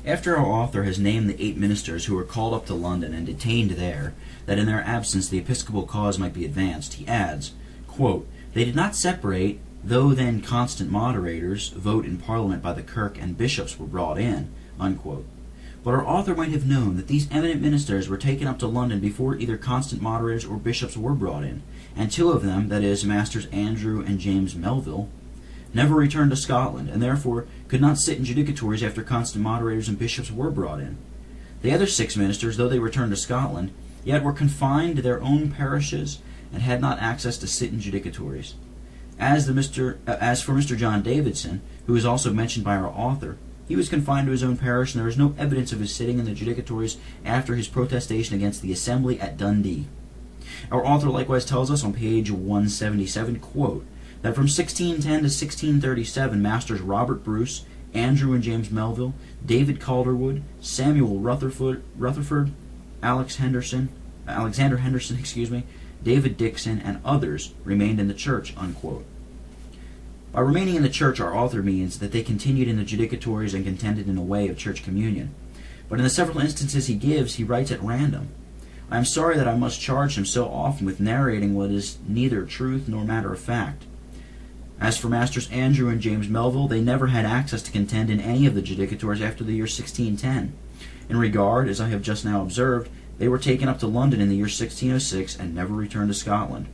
After our author has named the 8 ministers who were called up to London and detained there, that in their absence the episcopal cause might be advanced, he adds, quote, "They did not separate, though then constant moderators, vote in Parliament by the Kirk, and bishops were brought in," unquote. But our author might have known that these eminent ministers were taken up to London before either constant moderators or bishops were brought in, and 2 of them, that is, Masters Andrew and James Melville, never returned to Scotland, and therefore could not sit in judicatories after constant moderators and bishops were brought in. The other 6 ministers, though they returned to Scotland, yet were confined to their own parishes and had not access to sit in judicatories. As for Mr. John Davidson, who is also mentioned by our author, he was confined to his own parish, and there is no evidence of his sitting in the judicatories after his protestation against the assembly at Dundee. Our author likewise tells us on page 177, quote, that from 1610 to 1637, Masters Robert Bruce, Andrew and James Melville, David Calderwood, Samuel Rutherford, Alexander Henderson, David Dixon, and others remained in the church, unquote. By remaining in the church, our author means that they continued in the judicatories and contended in a way of church communion. But in the several instances he gives, he writes at random. I am sorry that I must charge him so often with narrating what is neither truth nor matter of fact. As for Masters Andrew and James Melville, they never had access to contend in any of the judicatories after the year 1610. In regard, as I have just now observed, they were taken up to London in the year 1606 and never returned to Scotland.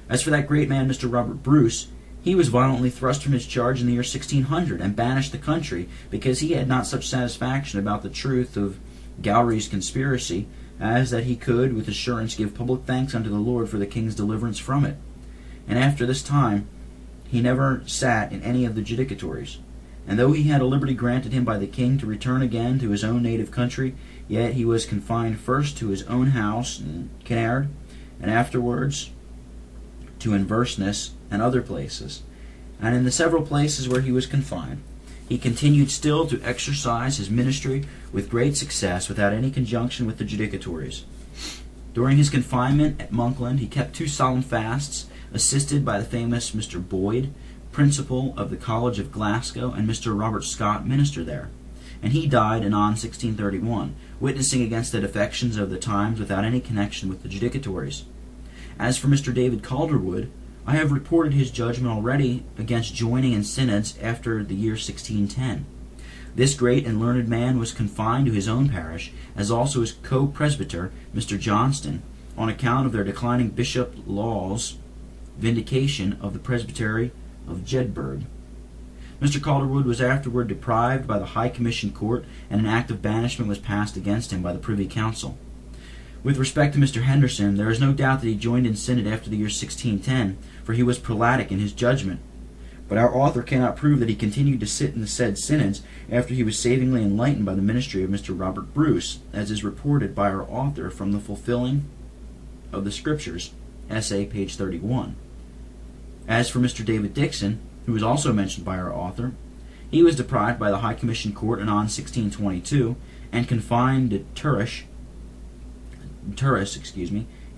As for that great man, Mr. Robert Bruce, he was violently thrust from his charge in the year 1600 and banished the country because he had not such satisfaction about the truth of Gowrie's conspiracy as that he could with assurance give public thanks unto the Lord for the king's deliverance from it. And after this time he never sat in any of the judicatories. And though he had a liberty granted him by the king to return again to his own native country, yet he was confined first to his own house in Kinnaird, and afterwards to Inverness and other places. And in the several places where he was confined, he continued still to exercise his ministry with great success without any conjunction with the judicatories. During his confinement at Monkland, he kept 2 solemn fasts, assisted by the famous Mr. Boyd, principal of the College of Glasgow, and Mr. Robert Scott, minister there. And he died anon 1631, witnessing against the defections of the times without any connection with the judicatories. As for Mr. David Calderwood, I have reported his judgment already against joining in synods after the year 1610. This great and learned man was confined to his own parish, as also his co-presbyter, Mr. Johnston, on account of their declining Bishop Law's vindication of the presbytery of Jedburgh. Mr. Calderwood was afterward deprived by the High Commission Court, and an act of banishment was passed against him by the Privy Council. With respect to Mr. Henderson, there is no doubt that he joined in synod after the year 1610, for he was prelatic in his judgment. But our author cannot prove that he continued to sit in the said synods after he was savingly enlightened by the ministry of Mr. Robert Bruce, as is reported by our author from the Fulfilling of the Scriptures, essay, page 31. As for Mr. David Dixon, who is also mentioned by our author, he was deprived by the High Commission Court anon 1622 and confined to Turris,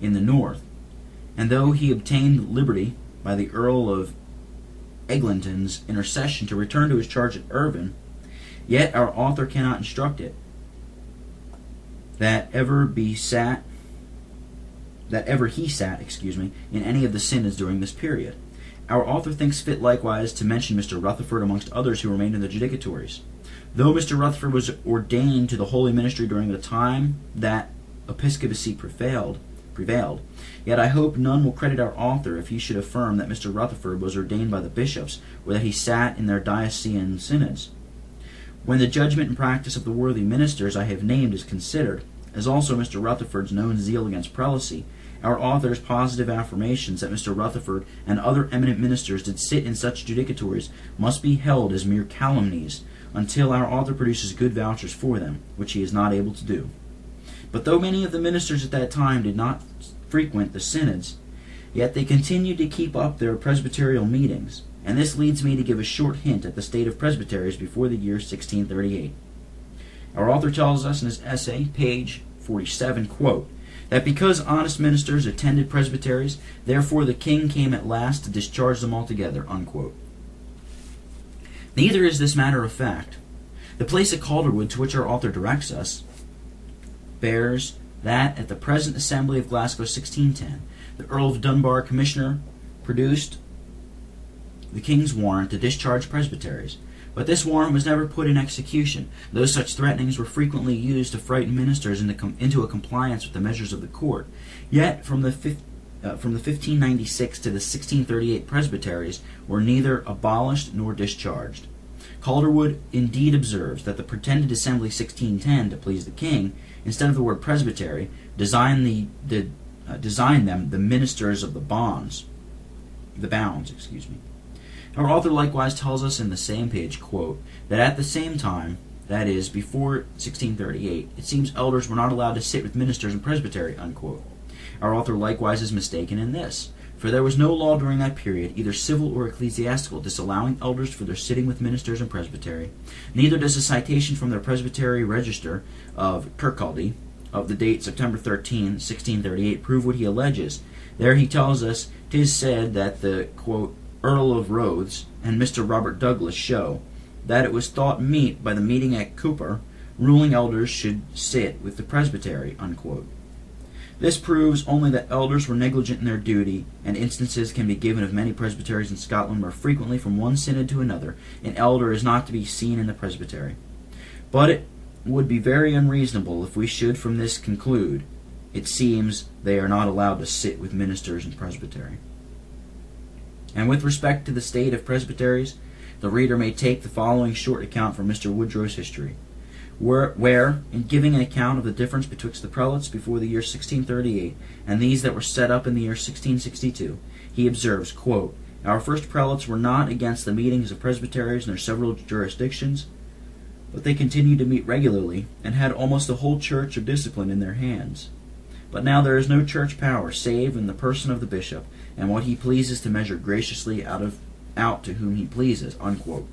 in the north. And though he obtained liberty by the Earl of Eglinton's intercession to return to his charge at Irvine, yet our author cannot instruct it that ever he sat in any of the synods during this period. Our author thinks fit likewise to mention Mr. Rutherford amongst others who remained in the judicatories. Though Mr. Rutherford was ordained to the holy ministry during the time that episcopacy prevailed, yet I hope none will credit our author if he should affirm that Mr. Rutherford was ordained by the bishops, or that he sat in their diocesan synods. When the judgment and practice of the worthy ministers I have named is considered, as also Mr. Rutherford's known zeal against prelacy, our author's positive affirmations that Mr. Rutherford and other eminent ministers did sit in such judicatories must be held as mere calumnies until our author produces good vouchers for them, which he is not able to do. But though many of the ministers at that time did not frequent the synods, yet they continued to keep up their presbyterial meetings, and this leads me to give a short hint at the state of presbyteries before the year 1638. Our author tells us in his essay, page 47, quote, that because honest ministers attended presbyteries, therefore the king came at last to discharge them altogether, unquote. Neither is this matter of fact. The place at Calderwood to which our author directs us bears that at the present Assembly of Glasgow 1610, the Earl of Dunbar, Commissioner, produced the King's warrant to discharge presbyteries. But this warrant was never put in execution, though such threatenings were frequently used to frighten ministers into a compliance with the measures of the court. Yet, from the 1596 to the 1638 presbyteries were neither abolished nor discharged. Calderwood indeed observes that the pretended Assembly 1610, to please the king, instead of the word presbytery, designed them the ministers of the bounds. Our author likewise tells us in the same page, quote, that at the same time, that is, before 1638, it seems elders were not allowed to sit with ministers in presbytery, unquote. Our author likewise is mistaken in this, for there was no law during that period, either civil or ecclesiastical, disallowing elders for their sitting with ministers in presbytery. Neither does a citation from the Presbytery Register of Kirkcaldy of the date September 13, 1638, prove what he alleges. There he tells us, "'Tis said that the, quote, Earl of Rothes and Mr. Robert Douglas show that it was thought meet by the meeting at Cooper, ruling elders should sit with the presbytery," unquote. This proves only that elders were negligent in their duty, and instances can be given of many presbyteries in Scotland where frequently from one synod to another an elder is not to be seen in the presbytery. But it would be very unreasonable if we should from this conclude, it seems they are not allowed to sit with ministers in presbytery. And with respect to the state of presbyteries, the reader may take the following short account from Mr. Woodrow's history, where, in giving an account of the difference betwixt the prelates before the year 1638 and these that were set up in the year 1662, he observes, quote, "Our first prelates were not against the meetings of presbyteries in their several jurisdictions, but they continued to meet regularly, and had almost the whole church of discipline in their hands. But now there is no church power, save in the person of the bishop, and what he pleases to measure graciously out to whom he pleases," unquote.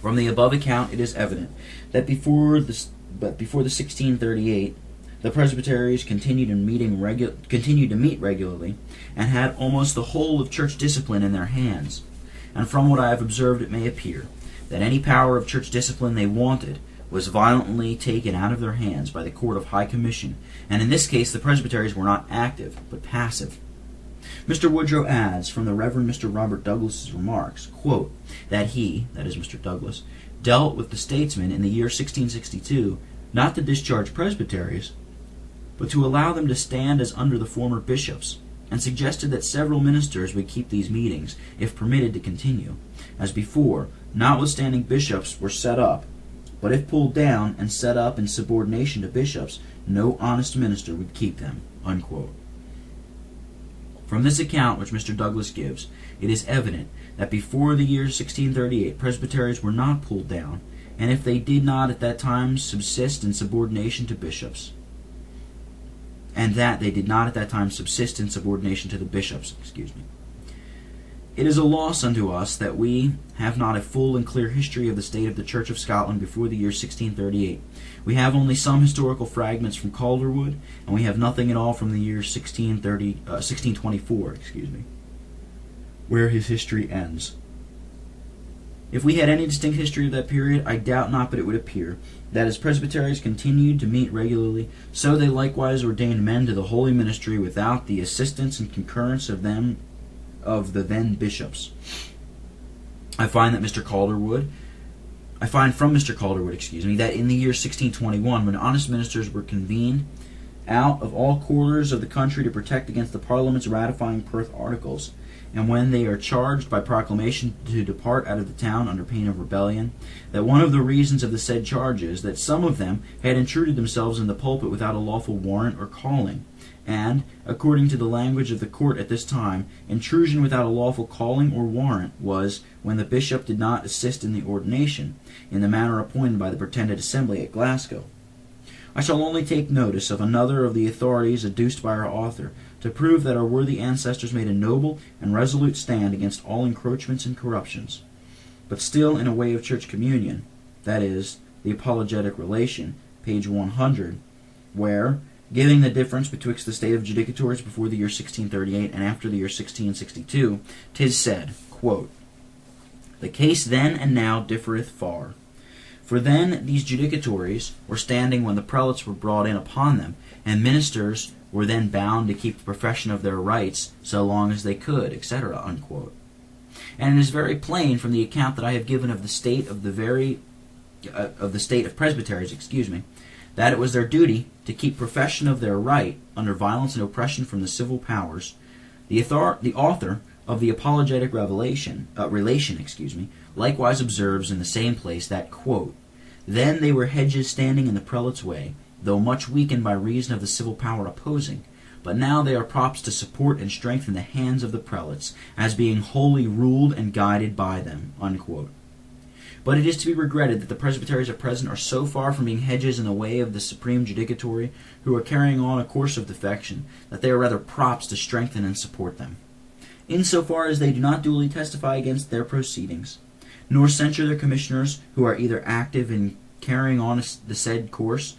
From the above account, it is evident that before the 1638, the presbyteries continued to meet regularly, and had almost the whole of church discipline in their hands. And from what I have observed, it may appear that any power of church discipline they wanted was violently taken out of their hands by the Court of High Commission, and in this case the presbyteries were not active, but passive. Mr. Woodrow adds, from the Reverend Mr. Robert Douglas's remarks, quote, that he, that is Mr. Douglas, dealt with the statesmen in the year 1662, not to discharge presbyteries, but to allow them to stand as under the former bishops, and suggested that several ministers would keep these meetings, if permitted to continue, as before, notwithstanding bishops were set up, but if pulled down and set up in subordination to bishops, no honest minister would keep them, unquote. From this account which Mr. Douglas gives, it is evident that before the year 1638 presbyteries were not pulled down, and if they did not at that time subsist in subordination to bishops, and that they did not at that time subsist in subordination to the bishops, It is a loss unto us that we have not a full and clear history of the state of the Church of Scotland before the year 1638. We have only some historical fragments from Calderwood, and we have nothing at all from the year 1624, where his history ends. If we had any distinct history of that period, I doubt not but it would appear that as presbyteries continued to meet regularly, so they likewise ordained men to the holy ministry without the assistance and concurrence of the then bishops. I find from Mr. Calderwood, that in the year 1621, when honest ministers were convened out of all quarters of the country to protect against the Parliament's ratifying Perth Articles, and when they are charged by proclamation to depart out of the town under pain of rebellion, that one of the reasons of the said charges, that some of them had intruded themselves in the pulpit without a lawful warrant or calling, and, according to the language of the court at this time, intrusion without a lawful calling or warrant was when the bishop did not assist in the ordination, in the manner appointed by the pretended assembly at Glasgow. I shall only take notice of another of the authorities adduced by our author, to prove that our worthy ancestors made a noble and resolute stand against all encroachments and corruptions, but still in a way of church communion, that is, the apologetic relation, page 100, where, giving the difference betwixt the state of judicators before the year 1638 and after the year 1662, 'tis said, quote, "The case then and now differeth far, For then these judicatories were standing when the prelates were brought in upon them, and ministers were then bound to keep the profession of their rights so long as they could, etc. Unquote. And it is very plain from the account that I have given of the state of the state of presbyteries, that it was their duty to keep profession of their right under violence and oppression from the civil powers. The author of the apologetic relation, likewise observes in the same place that, quote, then they were hedges standing in the prelate's way, though much weakened by reason of the civil power opposing. But now they are props to support and strengthen the hands of the prelates, as being wholly ruled and guided by them. Unquote. But it is to be regretted that the presbyteries at present are so far from being hedges in the way of the supreme judicatory, who are carrying on a course of defection, that they are rather props to strengthen and support them, insofar as they do not duly testify against their proceedings, nor censure their commissioners, who are either active in carrying on the said course,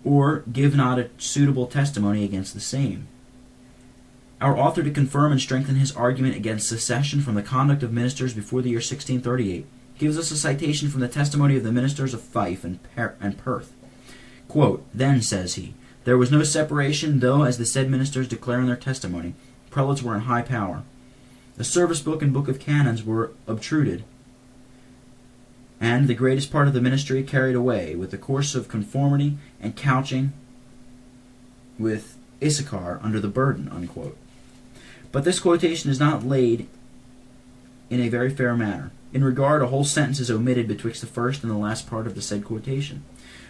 or give not a suitable testimony against the same. Our author, to confirm and strengthen his argument against secession from the conduct of ministers before the year 1638, gives us a citation from the testimony of the ministers of Fife and Perth. Quote, then, says he, there was no separation, though, as the said ministers declare in their testimony, prelates were in high power. The service book and book of canons were obtruded, and the greatest part of the ministry carried away with the course of conformity and couching with Issachar under the burden. Unquote. But this quotation is not laid in a very fair manner. In regard, a whole sentence is omitted betwixt the first and the last part of the said quotation.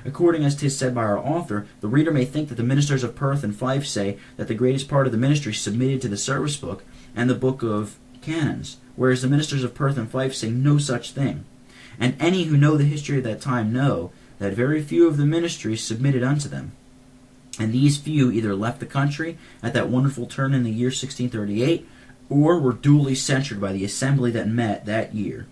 According as 'tis said by our author, the reader may think that the ministers of Perth and Fife say that the greatest part of the ministry submitted to the service book and the book of canons, whereas the ministers of Perth and Fife say no such thing. And any who know the history of that time know that very few of the ministries submitted unto them. And these few either left the country at that wonderful turn in the year 1638, or were duly censured by the assembly that met that year.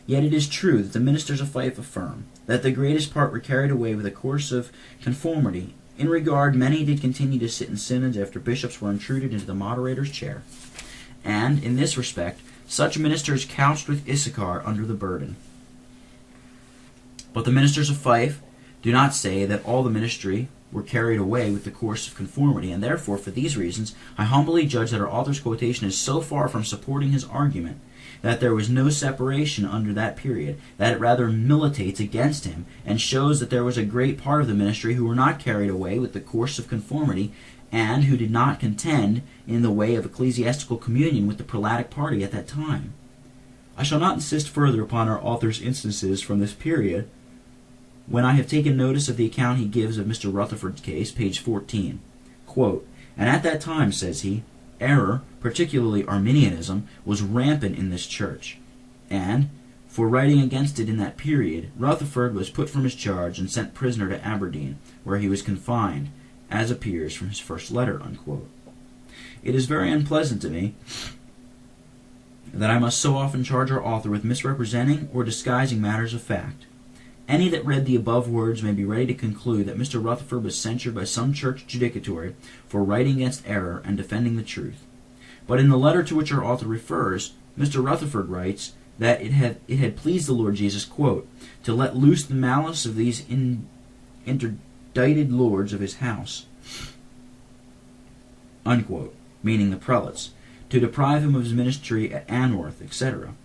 Yet it is true that the ministers of Fife affirm that the greatest part were carried away with a course of conformity. In regard, many did continue to sit in synods after bishops were intruded into the moderator's chair. And, in this respect, such ministers couched with Issachar under the burden. But the ministers of Fife do not say that all the ministry were carried away with the course of conformity, and therefore, for these reasons, I humbly judge that our author's quotation is so far from supporting his argument that there was no separation under that period, that it rather militates against him, and shows that there was a great part of the ministry who were not carried away with the course of conformity, and who did not contend in the way of ecclesiastical communion with the prelatic party at that time. I shall not insist further upon our author's instances from this period, when I have taken notice of the account he gives of Mr. Rutherford's case, page 14. Quote, and at that time, says he, error, particularly Arminianism, was rampant in this church, and, for writing against it in that period, Rutherford was put from his charge and sent prisoner to Aberdeen, where he was confined, as appears from his first letter. Unquote. It is very unpleasant to me that I must so often charge our author with misrepresenting or disguising matters of fact. Any that read the above words may be ready to conclude that Mr. Rutherford was censured by some church judicatory for writing against error and defending the truth. But in the letter to which our author refers, Mr. Rutherford writes that it had pleased the Lord Jesus, quote, to let loose the malice of these interdicted lords of his house, unquote, meaning the prelates, to deprive him of his ministry at Anworth, etc.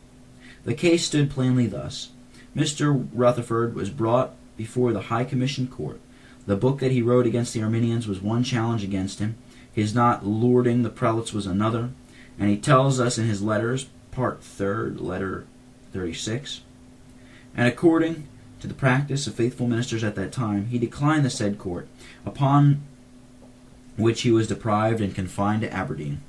The case stood plainly thus. Mr. Rutherford was brought before the High Commission Court. The book that he wrote against the Arminians was one challenge against him. His not lording the prelates was another. And he tells us in his letters, part 3rd, letter 36, and according to the practice of faithful ministers at that time, he declined the said court, upon which he was deprived and confined to Aberdeen.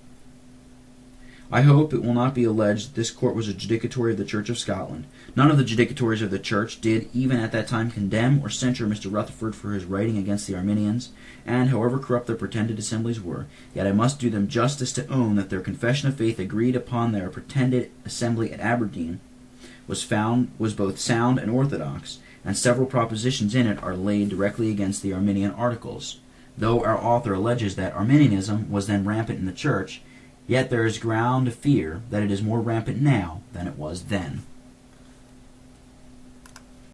I hope it will not be alleged that this court was a judicatory of the Church of Scotland. None of the judicatories of the Church did, even at that time, condemn or censure Mr. Rutherford for his writing against the Arminians, and, however corrupt their pretended assemblies were, yet I must do them justice to own that their confession of faith agreed upon their pretended assembly at Aberdeen was both sound and orthodox, and several propositions in it are laid directly against the Arminian articles. Though our author alleges that Arminianism was then rampant in the Church, yet there is ground to fear that it is more rampant now than it was then.